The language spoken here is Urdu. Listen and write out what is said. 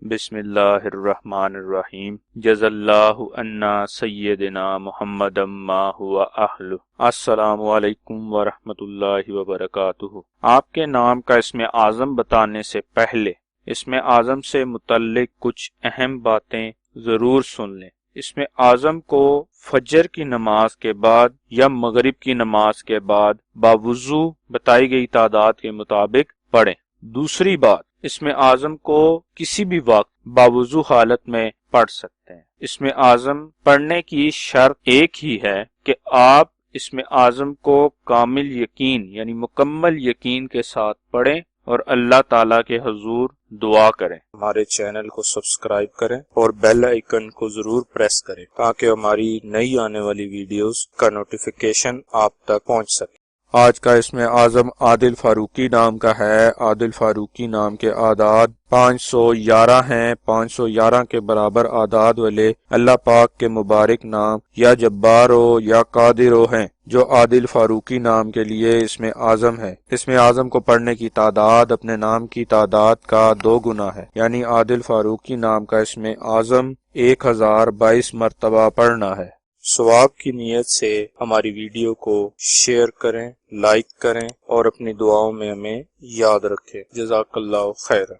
بسم اللہ الرحمن الرحیم جز اللہ عنا سیدنا محمد ما ہوا اہل۔ السلام علیکم ورحمۃ اللہ وبرکاتہ۔ آپ کے نام کا اسم اعظم بتانے سے پہلے اسم اعظم سے متعلق کچھ اہم باتیں ضرور سن لیں۔ اسم اعظم کو فجر کی نماز کے بعد یا مغرب کی نماز کے بعد باوضو بتائی گئی تعداد کے مطابق پڑھیں۔ دوسری بات، اسم اعظم کو کسی بھی وقت باوضو حالت میں پڑھ سکتے ہیں۔ اسم اعظم پڑھنے کی شرط ایک ہی ہے کہ آپ اسم اعظم کو کامل یقین یعنی مکمل یقین کے ساتھ پڑھیں اور اللہ تعالیٰ کے حضور دعا کریں۔ ہمارے چینل کو سبسکرائب کریں اور بیل آئیکن کو ضرور پریس کریں تاکہ ہماری نئی آنے والی ویڈیوز کا نوٹیفیکیشن آپ تک پہنچ سکے۔ آج کا اسم اعظم عادل فاروقی نام کا ہے۔ عادل فاروقی نام کے اعداد 511 ہیں۔ 511 کے برابر اعداد والے اللہ پاک کے مبارک نام یا جبار ہو یا قادر ہو ہیں جو عادل فاروقی نام کے لیے اسم اعظم ہے۔ اسم اعظم کو پڑھنے کی تعداد اپنے نام کی تعداد کا 2 گنا ہے، یعنی عادل فاروقی نام کا اسم اعظم 1022 مرتبہ پڑھنا ہے۔ ثواب کی نیت سے ہماری ویڈیو کو شیئر کریں، لائک کریں اور اپنی دعاؤں میں ہمیں یاد رکھیں۔ جزاک اللہ خیر۔